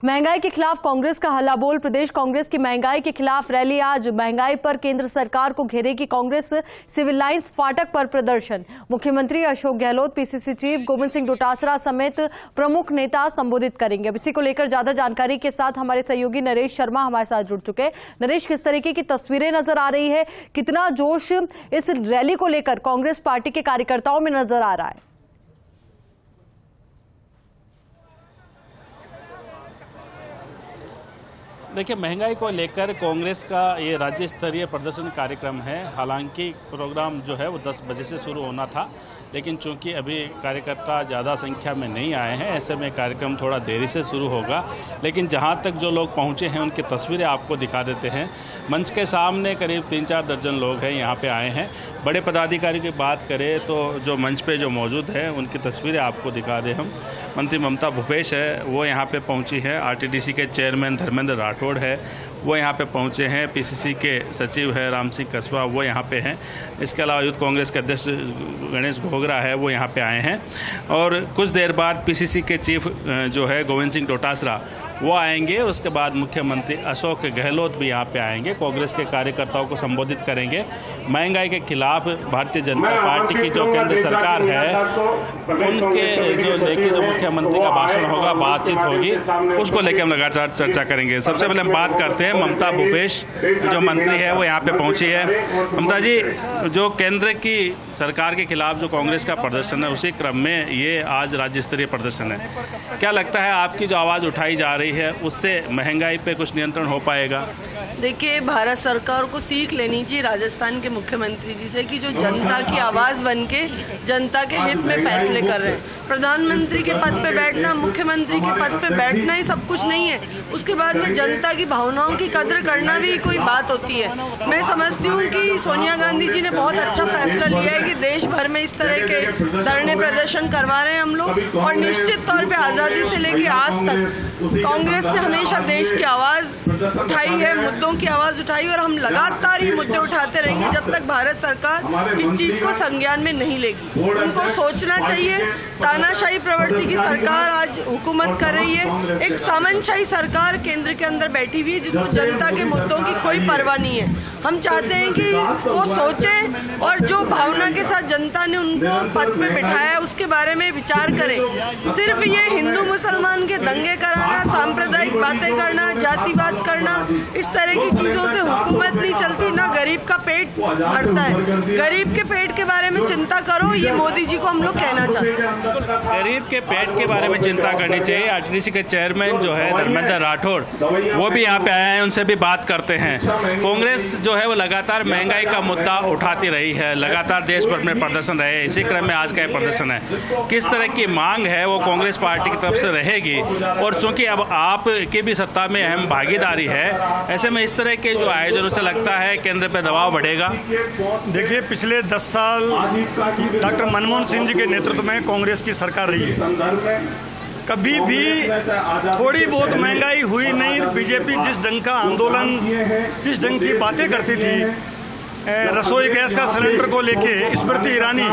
महंगाई के खिलाफ कांग्रेस का हल्ला बोल। प्रदेश कांग्रेस की महंगाई के खिलाफ रैली। आज महंगाई पर केंद्र सरकार को घेरेगी कांग्रेस। सिविल लाइंस फाटक पर प्रदर्शन। मुख्यमंत्री अशोक गहलोत, पीसीसी चीफ गोविंद सिंह डोटासरा समेत प्रमुख नेता संबोधित करेंगे। अब इसी को लेकर ज्यादा जानकारी के साथ हमारे सहयोगी नरेश शर्मा हमारे साथ जुड़ चुके हैं। नरेश, किस तरीके की तस्वीरें नजर आ रही है, कितना जोश इस रैली को लेकर कांग्रेस पार्टी के कार्यकर्ताओं में नजर आ रहा है? देखिए, महंगाई को लेकर कांग्रेस का ये राज्य स्तरीय प्रदर्शन कार्यक्रम है। हालांकि प्रोग्राम जो है वो 10 बजे से शुरू होना था, लेकिन चूंकि अभी कार्यकर्ता ज़्यादा संख्या में नहीं आए हैं, ऐसे में कार्यक्रम थोड़ा देरी से शुरू होगा। लेकिन जहां तक जो लोग पहुंचे हैं उनकी तस्वीरें आपको दिखा देते हैं। मंच के सामने करीब 3-4 दर्जन लोग हैं, यहाँ पे आए हैं। बड़े पदाधिकारी की बात करें तो जो मंच पे जो मौजूद है उनकी तस्वीरें आपको दिखा दें हम। मंत्री ममता भूपेश है, वो यहाँ पे पहुँची है। आरटीडीसी के चेयरमैन धर्मेंद्र राठौड़ है, वो यहाँ पे पहुँचे हैं। पीसीसी के सचिव है राम सिंह कसवा, वो यहाँ पे हैं। इसके अलावा यूथ कांग्रेस के अध्यक्ष गणेश घोगरा है, वो यहाँ पे आए हैं। और कुछ देर बाद पीसीसी के चीफ जो है गोविंद सिंह डोटासरा, वो आएंगे। उसके बाद मुख्यमंत्री अशोक गहलोत भी यहाँ पे आएंगे, कांग्रेस के कार्यकर्ताओं को संबोधित करेंगे। महंगाई के खिलाफ भारतीय जनता पार्टी की जो केंद्र सरकार है उनके जो लेके जो मुख्यमंत्री का भाषण होगा, बातचीत होगी, उसको लेकर हम लगातार चर्चा करेंगे। सबसे पहले हम बात करते हैं ममता भूपेश जो मंत्री है, वो यहाँ पे पहुंची है। ममता जी, जो केंद्र की सरकार के खिलाफ जो कांग्रेस का प्रदर्शन है, उसी क्रम में ये आज राज्य स्तरीय प्रदर्शन है। क्या लगता है आपकी जो आवाज उठाई जा रही है उससे महंगाई पे कुछ नियंत्रण हो पाएगा? देखिए, भारत सरकार को सीख लेनी चाहिए राजस्थान के मुख्यमंत्री जी से कि जो जनता की आवाज बनके जनता के हित में फैसले कर रहे हैं। प्रधानमंत्री के पद पे बैठना, मुख्यमंत्री के पद पे बैठना ही सब कुछ नहीं है। उसके बाद में जनता की भावनाओं की कद्र करना भी कोई बात होती है। मैं समझती हूँ कि सोनिया गांधी जी ने बहुत अच्छा फैसला लिया है कि देश भर में इस तरह के धरने प्रदर्शन करवा रहे हैं हम लोग। और निश्चित तौर पे आज़ादी से लेके आज तक कांग्रेस ने हमेशा देश की आवाज़ उठाई है, मुद्दों की आवाज़ उठाई, और हम लगातार ये मुद्दे उठाते रहेंगे जब तक भारत सरकार इस चीज़ को संज्ञान में नहीं लेगी। उनको सोचना चाहिए, तानाशाही प्रवृत्ति की सरकार आज हुकूमत कर रही है। एक सामंतशाही सरकार केंद्र के अंदर बैठी हुई है जिसको जनता के मुद्दों की कोई परवाह नहीं है। हम चाहते हैं कि वो सोचें और जो भावना के साथ जनता ने उनको पद पे बिठाया है उसके बारे में विचार करें। सिर्फ ये हिंदू मुसलमान के दंगे कराना, सांप्रदायिक बातें करना, जातिवाद करना, इस तरह की चीजों से हुकूमत नहीं चलती, ना गरीब का पेट भरता है। गरीब के पेट के बारे में चिंता करो, ये मोदी जी को हम लोग कहना चाहते हैं। गरीब के पेट के बारे में चिंता करनी चाहिए। आरटीडीसी के चेयरमैन जो है धर्मेंद्र राठौड़, वो भी यहाँ पे आए हैं, उनसे भी बात करते हैं। कांग्रेस जो है वो लगातार महंगाई का मुद्दा उठाती रही है, लगातार देश भर में प्रदर्शन रहे। इसी क्रम में आज का ये प्रदर्शन है। किस तरह की मांग है वो कांग्रेस पार्टी की तरफ से रहेगी? और चूंकि अब आपकी भी सत्ता में अहम भागीदारी है, ऐसे में इस तरह के जो आयोजनों से लगता है केंद्र पर दबाव बढ़ेगा? देखिए, पिछले 10 साल डॉक्टर मनमोहन सिंह जी के नेतृत्व में कांग्रेस की सरकार रही है। कभी भी थोड़ी बहुत महंगाई हुई नहीं। बीजेपी जिस ढंग का आंदोलन, जिस ढंग की बातें करती थी, रसोई गैस का सिलेंडर को लेके स्मृति ईरानी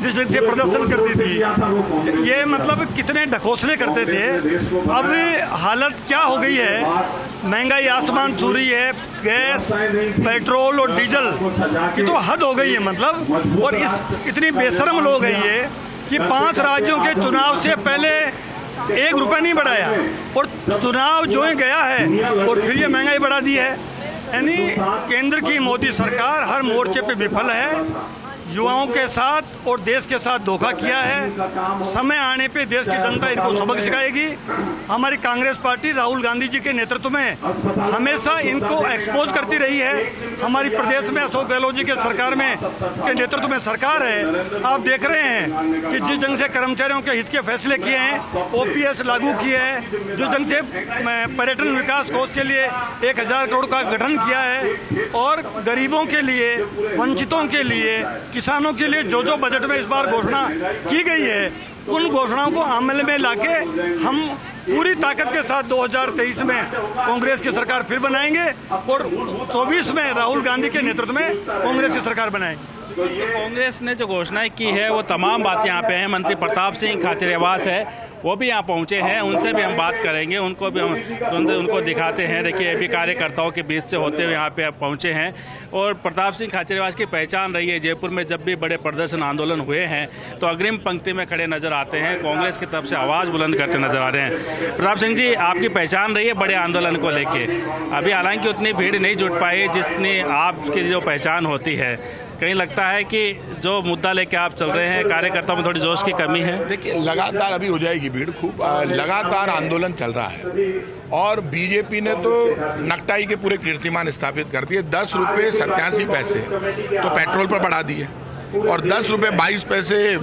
जिस ढंग से प्रदर्शन करती थी, ये मतलब कितने ढकोसले करते थे। अब हालत क्या हो गई है, महंगाई आसमान छू रही है। गैस, पेट्रोल और डीजल की तो हद हो गई है मतलब। और इतनी बेशर्म लोग हैं ये कि 5 राज्यों के चुनाव से पहले 1 रुपया नहीं बढ़ाया, और चुनाव जो ही गया है और फिर ये महंगाई बढ़ा दी है। यानी केंद्र की मोदी सरकार हर मोर्चे पे विफल है। युवाओं के साथ और देश के साथ धोखा किया है। समय आने पे देश की जनता इनको सबक सिखाएगी। हमारी कांग्रेस पार्टी राहुल गांधी जी के नेतृत्व में हमेशा इनको एक्सपोज करती रही है। हमारी प्रदेश में अशोक गहलोत जी के सरकार में के नेतृत्व में सरकार है। आप देख रहे हैं कि जिस ढंग से कर्मचारियों के हित के फैसले किए हैं, OPS लागू किए हैं, जिस ढंग से पर्यटन विकास कोष के लिए 1000 करोड़ का गठन किया है, और गरीबों के लिए, वंचितों के लिए, किसानों के लिए जो बजट में इस बार घोषणा की गई है, उन घोषणाओं को अमल में लाके हम पूरी ताकत के साथ 2023 में कांग्रेस की सरकार फिर बनाएंगे और 24 में राहुल गांधी के नेतृत्व में कांग्रेस की सरकार बनाएंगे। कांग्रेस ने जो घोषणाएं की है वो तमाम बातें यहाँ पे हैं। मंत्री प्रताप सिंह खाचरियावास है, वो भी यहाँ पहुँचे हैं, उनसे भी हम बात करेंगे, उनको भी हम उनको दिखाते हैं। देखिए अभी कार्यकर्ताओं के बीच से होते हुए यहाँ पे पहुँचे हैं और प्रताप सिंह खाचरियावास की पहचान रही है। जयपुर में जब भी बड़े प्रदर्शन आंदोलन हुए हैं तो अग्रिम पंक्ति में खड़े नजर आते हैं, कांग्रेस की तरफ से आवाज़ बुलंद करते नजर आ रहे हैं। प्रताप सिंह जी, आपकी पहचान रही है बड़े आंदोलन को लेके, अभी हालांकि उतनी भीड़ नहीं जुट पाई जितनी आपकी जो पहचान होती है। कहीं लगता है कि जो मुद्दा लेके आप चल रहे हैं कार्यकर्ताओं में थोड़ी जोश की कमी है? देखिए, लगातार अभी हो जाएगी भीड़, खूब लगातार आंदोलन चल रहा है और बीजेपी ने तो नकटाई के पूरे कीर्तिमान स्थापित कर दिए। 10 रुपये 87 पैसे तो पेट्रोल पर बढ़ा दिए और 10 रुपये 22 पैसे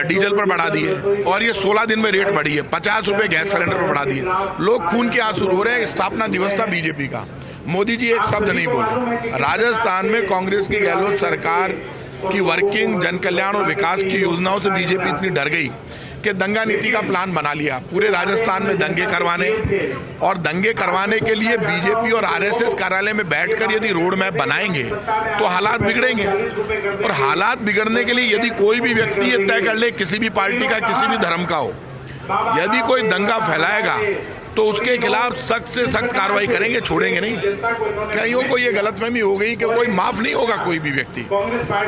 डीजल पर बढ़ा दिए और ये 16 दिन में रेट बढ़ी है। 50 रुपये गैस सिलेंडर पर बढ़ा दिए। लोग खून के आंसू रो रहे हैं। स्थापना दिवस था बीजेपी का, मोदी जी एक शब्द नहीं बोले। राजस्थान में कांग्रेस की गहलोत सरकार की वर्किंग, जन कल्याण और विकास की योजनाओं से बीजेपी इतनी डर गई कि दंगा नीति का प्लान बना लिया, पूरे राजस्थान में दंगे करवाने, और दंगे करवाने के लिए बीजेपी और आरएसएस कार्यालय में बैठकर यदि रोड मैप बनाएंगे तो हालात बिगड़ेंगे। और हालात बिगड़ने के लिए यदि कोई भी व्यक्ति ये तय कर ले, किसी भी पार्टी का, किसी भी धर्म का हो, यदि कोई दंगा फैलाएगा तो उसके खिलाफ सख्त से सख्त कार्रवाई करेंगे, छोड़ेंगे नहीं। कईयों को ये गलतफहमी हो गई कि कोई माफ नहीं होगा कोई भी व्यक्ति।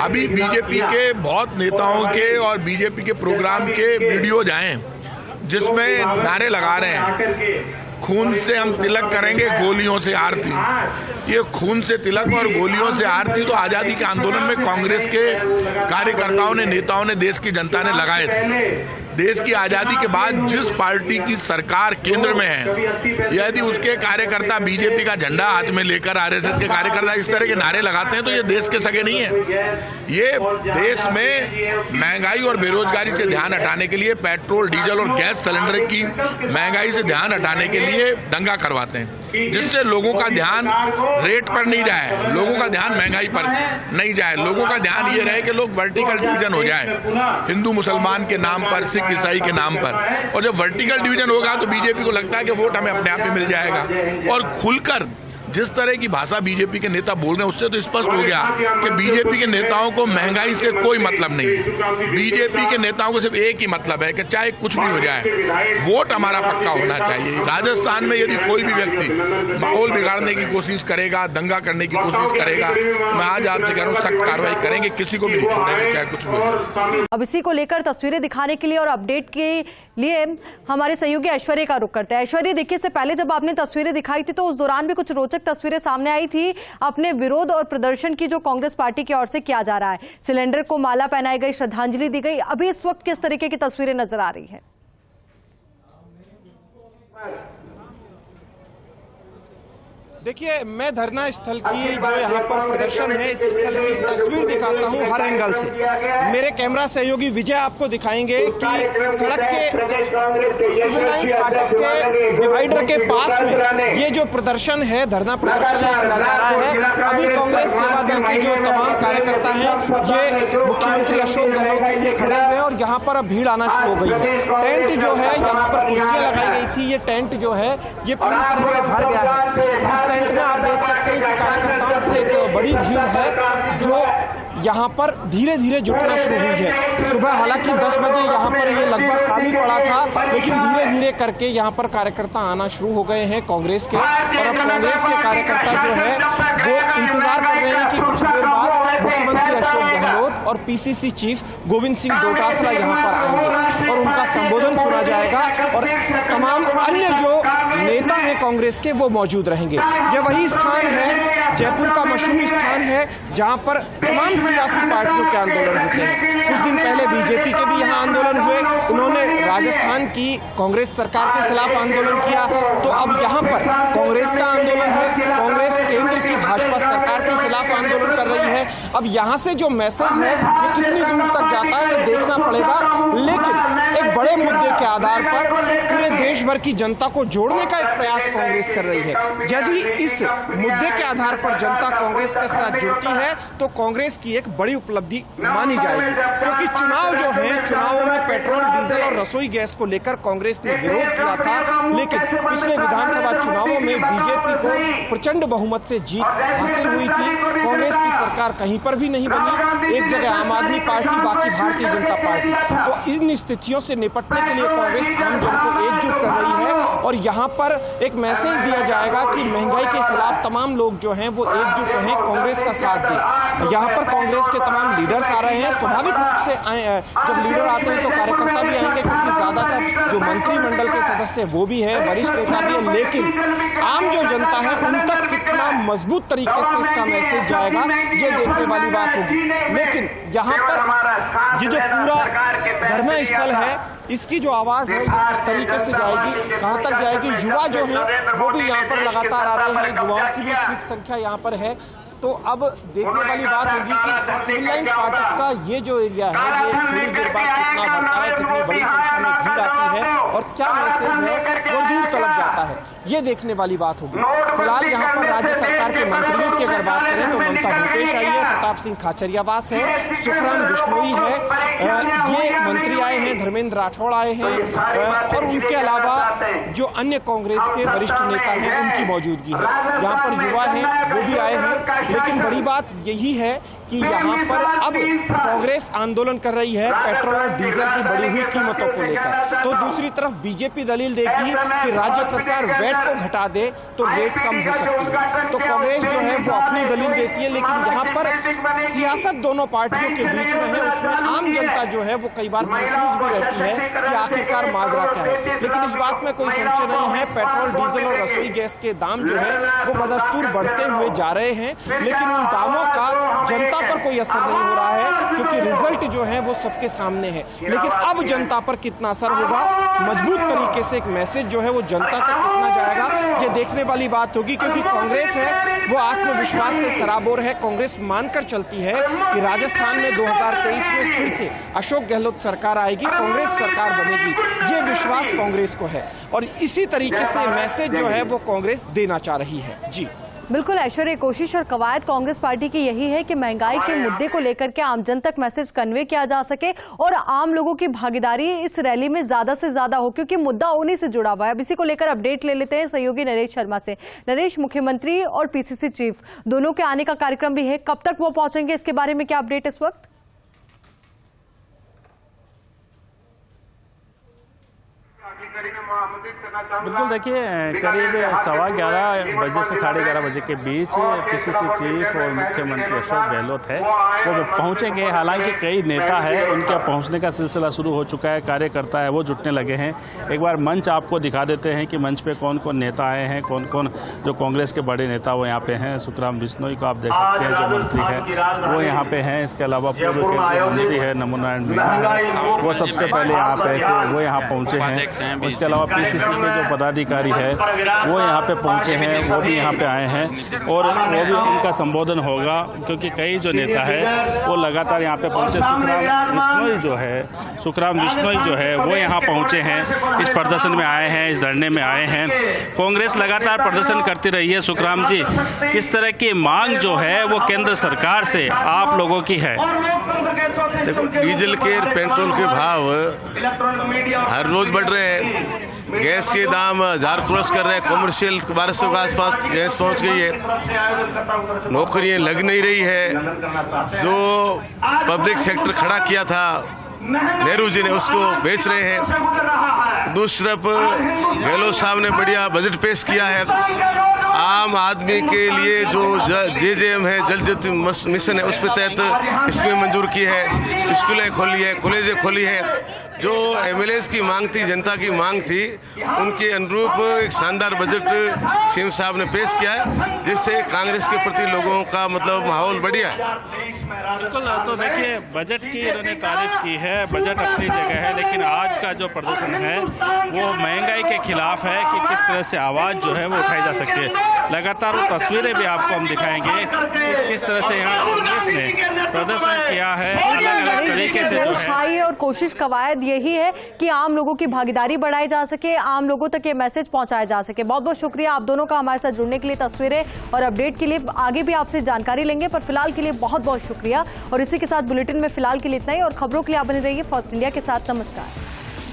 अभी बीजेपी के बहुत नेताओं के और बीजेपी के प्रोग्राम के वीडियोज आए जिसमें नारे लगा रहे हैं, खून से हम तिलक करेंगे, गोलियों से आरती। ये खून से तिलक और गोलियों से आरती तो आजादी के आंदोलन में कांग्रेस के कार्यकर्ताओं ने, नेताओं ने, देश की जनता ने लगाए थे। देश की आजादी के बाद जिस पार्टी की सरकार केंद्र में है, यदि उसके कार्यकर्ता बीजेपी का झंडा हाथ में लेकर आरएसएस के कार्यकर्ता इस तरह के नारे लगाते हैं तो ये देश के सगे नहीं है। ये देश में महंगाई और बेरोजगारी से ध्यान हटाने के लिए, पेट्रोल, डीजल और गैस सिलेंडर की महंगाई से ध्यान हटाने के लिए दंगा करवाते हैं, जिससे लोगों का ध्यान रेट पर नहीं जाए, लोगों का ध्यान महंगाई पर नहीं जाए, लोगों का ध्यान ये रहे कि लोग वर्टिकल डिवीजन हो जाए, हिंदू मुसलमान के नाम पर, सिख ईसाई के नाम पर। और जब वर्टिकल डिवीजन होगा तो बीजेपी को लगता है कि वोट हमें अपने आप ही मिल जाएगा। और खुलकर जिस तरह की भाषा बीजेपी के नेता बोल रहे हैं उससे तो स्पष्ट हो गया कि बीजेपी के नेताओं को महंगाई से कोई मतलब नहीं। बीजेपी के नेताओं को सिर्फ एक ही मतलब है कि चाहे कुछ भी हो जाए, वोट हमारा पक्का होना चाहिए। राजस्थान में यदि कोई भी व्यक्ति माहौल बिगाड़ने की कोशिश करेगा, दंगा करने की कोशिश करेगा, मैं आज आपसे कह रहा हूँ सख्त कार्रवाई करेंगे, किसी को भी नहीं छोड़ेंगे, चाहे कुछ भी हो जाए। अब इसी को लेकर तस्वीरें दिखाने के लिए और अपडेट के लिए हमारे सहयोगी ऐश्वर्य का रुख करते हैं। ऐश्वर्य, देखिए, से पहले जब आपने तस्वीरें दिखाई थी तो उस दौरान भी कुछ रोचक तस्वीरें सामने आई थी अपने विरोध और प्रदर्शन की जो कांग्रेस पार्टी की ओर से किया जा रहा है। सिलेंडर को माला पहनाई गई, श्रद्धांजलि दी गई। अभी इस वक्त किस तरीके की तस्वीरें नजर आ रही है? देखिए, मैं धरना स्थल की जो यहाँ पर प्रदर्शन है इस स्थल की तस्वीर दिखाता हूँ हर एंगल से। मेरे कैमरा सहयोगी विजय आपको दिखाएंगे कि सड़क के सिविल लाइंस फाटक के डिवाइडर के पास में ये जो प्रदर्शन है, धरना प्रदर्शन नजर आ रहा है। अभी कांग्रेस सेवा दल के जो तमाम कार्यकर्ता हैं ये मुख्यमंत्री अशोक गहलोत के लिए खड़े हुए हैं और यहाँ पर अब भीड़ आना शुरू हो गई है। टेंट जो है, यहाँ पर कुर्सियां लगाई गई थी, ये टेंट जो है ये पूरी तरह से भर गया है। टेंट में आप देख सकते हैं कि कार्यकर्ताओं की एक बड़ी भीड़ है जो यहाँ पर धीरे धीरे जुटना शुरू हुई है। सुबह हालांकि 10 बजे यहाँ पर ये लगभग खाली पड़ा था, लेकिन धीरे धीरे करके यहाँ पर कार्यकर्ता आना शुरू हो गए हैं कांग्रेस के। और अब कांग्रेस के कार्यकर्ता जो है वो इंतजार कर रहे हैं कि कुछ देर बाद मुख्यमंत्री अशोक गहलोत और पीसीसी चीफ गोविंद सिंह डोटासरा यहाँ पर आएंगे और उनका संबोधन सुना जाएगा और तमाम अन्य जो नेता हैं कांग्रेस के वो मौजूद रहेंगे। यह वही स्थान है, जयपुर का मशहूर स्थान है, जहां पर तमाम सियासी पार्टियों के आंदोलन होते हैं। कुछ दिन पहले बीजेपी के भी यहां आंदोलन हुए, उन्होंने राजस्थान की कांग्रेस सरकार के खिलाफ आंदोलन किया। तो अब यहां पर कांग्रेस का आंदोलन है, कांग्रेस केंद्र की भाजपा सरकार के खिलाफ आंदोलन कर रही है। अब यहां से जो मैसेज है ये कितनी दूर तक जाता है ये देखना पड़ेगा, लेकिन एक बड़े मुद्दे के आधार पर पूरे देश भर की जनता को जोड़ने का एक प्रयास कांग्रेस कर रही है। यदि इस मुद्दे के आधार पर जनता कांग्रेस के साथ जुड़ती है तो कांग्रेस की एक बड़ी उपलब्धि मानी जाएगी, क्योंकि चुनाव जो है, चुनावों में पेट्रोल, डीजल और रसोई गैस को लेकर कांग्रेस ने विरोध किया था, लेकिन पिछले विधानसभा चुनावों में बीजेपी को प्रचंड बहुमत से जीत हासिल हुई थी। कांग्रेस की सरकार कहीं पर भी नहीं बनी, एक जगह आम आदमी पार्टी, बाकी भारतीय जनता पार्टी। तो इन स्थितियों से निपटने के लिए कांग्रेस आम जन को एकजुट कर रही है और यहाँ पर एक मैसेज दिया जाएगा कि महंगाई के खिलाफ तमाम लोग जो हैं वो एकजुट रहें, कांग्रेस का साथ दें। यहाँ पर कांग्रेस के तमाम लीडर्स आ रहे हैं, स्वाभाविक रूप से जब लीडर आते हैं तो कार्यकर्ता भी आएंगे, क्योंकि ज्यादातर जो मंत्रिमंडल के सदस्य वो भी है, वरिष्ठ नेता भी है, लेकिन आम जो जनता है उन तक कितना मजबूत तरीके से इसका मैसेज जाएगा ये देखने वाली बात होगी। लेकिन यहाँ पर ये जो पूरा धरना स्थल है इसकी जो आवाज है ये किस तरीके से जाएगी, कहां तक जाएगी। युवा जो है वो भी यहाँ पर लगातार आ रहे हैं, युवाओं की भी ठीक संख्या यहाँ पर है। तो अब देखने वाली बात होगी कि सिविल लाइंस फाटक का ये जो एरिया है ये थोड़ी देर बाद कितना बढ़ता है, कितनी बड़ी संख्या में भीड़ आती है और क्या मैसेज है वो दूर तलक जाता है, ये देखने वाली बात होगी। फिलहाल यहाँ पर राज्य सरकार के मंत्रियों की अगर बात करें तो ममता भूपेश आई है, प्रताप सिंह खाचरियावास है, सुखराम बिश्नोई है, ये मंत्री आए हैं, धर्मेंद्र राठौड़ आए हैं और उनके अलावा जो अन्य कांग्रेस के वरिष्ठ नेता हैं उनकी मौजूदगी है। यहाँ पर युवा हैं वो भी आए हैं, लेकिन बड़ी बात यही है कि यहाँ पर अब कांग्रेस आंदोलन कर रही है पेट्रोल और डीजल की बढ़ी हुई कीमतों को लेकर। तो दूसरी तरफ बीजेपी दलील देगी कि राज्य सरकार वैट को घटा दे तो रेट कम हो सकती है। तो कांग्रेस जो है वो अपनी दलील देती है, लेकिन यहाँ पर सियासत दोनों पार्टियों के बीच में है, उसमें आम जनता जो है वो कई बार कंफ्यूज भी रहती है कि आखिरकार माजरा क्या है। लेकिन इस बात में कोई संशय नहीं है, पेट्रोल डीजल और रसोई गैस के दाम जो है वो बदस्तूर बढ़ते हुए जा रहे हैं, लेकिन उन दामों का जनता पर कोई असर नहीं हो रहा है क्योंकि रिजल्ट जो है वो सबके सामने है। लेकिन अब जनता पर कितना असर होगा, मजबूत तरीके से एक मैसेज जो है वो जनता तक कितना जाएगा, ये देखने वाली बात होगी। क्योंकि कांग्रेस है वो आत्मविश्वास से सराबोर है, कांग्रेस मानकर चलती है कि राजस्थान में 2023 में फिर से अशोक गहलोत सरकार आएगी, कांग्रेस सरकार बनेगी, ये विश्वास कांग्रेस को है और इसी तरीके से मैसेज जो है वो कांग्रेस देना चाह रही है। जी बिल्कुल ऐश्वर्य, कोशिश और कवायद कांग्रेस पार्टी की यही है कि महंगाई के मुद्दे को लेकर के आम जन तक मैसेज कन्वे किया जा सके और आम लोगों की भागीदारी इस रैली में ज्यादा से ज्यादा हो, क्योंकि मुद्दा उन्हीं से जुड़ा हुआ है। अब इसी को लेकर अपडेट ले लेते हैं सहयोगी नरेश शर्मा से। नरेश, मुख्यमंत्री और पीसीसी चीफ दोनों के आने का कार्यक्रम भी है, कब तक वो पहुंचेंगे, इसके बारे में क्या अपडेट इस वक्त? बिल्कुल, देखिए करीब 11:15 बजे से 11:30 बजे के बीच पीसीसी चीफ और मुख्यमंत्री अशोक गहलोत है वो पहुंचेंगे। हालांकि कई नेता है उनके पहुंचने का सिलसिला शुरू हो चुका है, कार्यकर्ता है वो जुटने लगे हैं। एक बार मंच आपको दिखा देते हैं कि मंच पे कौन कौन नेता आए हैं, कौन कौन जो कांग्रेस के बड़े नेता वो यहाँ पे हैं। सुखराम बिश्नोई को आप देख सकते हैं, जो मंत्री है वो यहाँ पे हैं। इसके अलावा पूर्व केंद्रीय मंत्री है नमो नारायण मीणा, वो सबसे पहले यहाँ पे थे, वो यहाँ पहुंचे हैं। उसके अलावा पीसीसी के जो पदाधिकारी है वो यहाँ पे पहुंचे हैं, वो भी यहाँ पे आए हैं और वो भी उनका संबोधन होगा, क्योंकि कई जो नेता है वो लगातार यहाँ पे पहुंचे। सुखराम बिश्नोई जो है वो यहाँ पहुंचे हैं, इस प्रदर्शन में आए हैं, इस धरने में आए हैं। कांग्रेस लगातार प्रदर्शन करती रही है। सुखराम जी, किस तरह की मांग जो है वो केंद्र सरकार से आप लोगों की है? देखो, डीजल के पेट्रोल के भाव हर रोज बढ़ रहे हैं, गैस के दाम 1000 क्रॉस कर रहे हैं, कमर्शियल 1200 के आसपास गैस पहुंच गई है, नौकरियां लग नहीं रही है। जो पब्लिक सेक्टर खड़ा किया था नेहरू जी ने उसको बेच रहे हैं। दूसरी तरफ गहलोत साहब ने बढ़िया बजट पेश किया है, आम आदमी के लिए जो JJM है, जल ज्योति मिशन है, उसके तहत स्कीम मंजूर की है, स्कूलें खोली है, कॉलेजें खोली हैं। जो MLAs की मांग थी, जनता की मांग थी, उनके अनुरूप एक शानदार बजट सीएम साहब ने पेश किया है, जिससे कांग्रेस के प्रति लोगों का मतलब माहौल बढ़िया है। बिल्कुल, तो देखिए बजट की इन्होंने तारीफ की है, बजट अपनी जगह है, लेकिन आज का जो प्रदर्शन है वो महंगाई के खिलाफ है कि किस तरह से आवाज जो है वो उठाई जा सके। लगातार वो तस्वीरें भी आपको हम दिखाएंगे कि किस तरह से यहाँ कांग्रेस ने प्रदर्शन किया है, अलग अलग तरीके से जो है। और कोशिश कवायद यही है कि आम लोगों की भागीदारी बढ़ाई जा सके, आम लोगों तक ये मैसेज पहुंचाया जा सके। बहुत बहुत शुक्रिया आप दोनों का हमारे साथ जुड़ने के लिए, तस्वीरें और अपडेट के लिए। आगे भी आपसे जानकारी लेंगे, पर फिलहाल के लिए बहुत बहुत शुक्रिया। और इसी के साथ बुलेटिन में फिलहाल के लिए इतना ही, और खबरों के लिए आप बने रहिए फर्स्ट इंडिया के साथ। नमस्कार।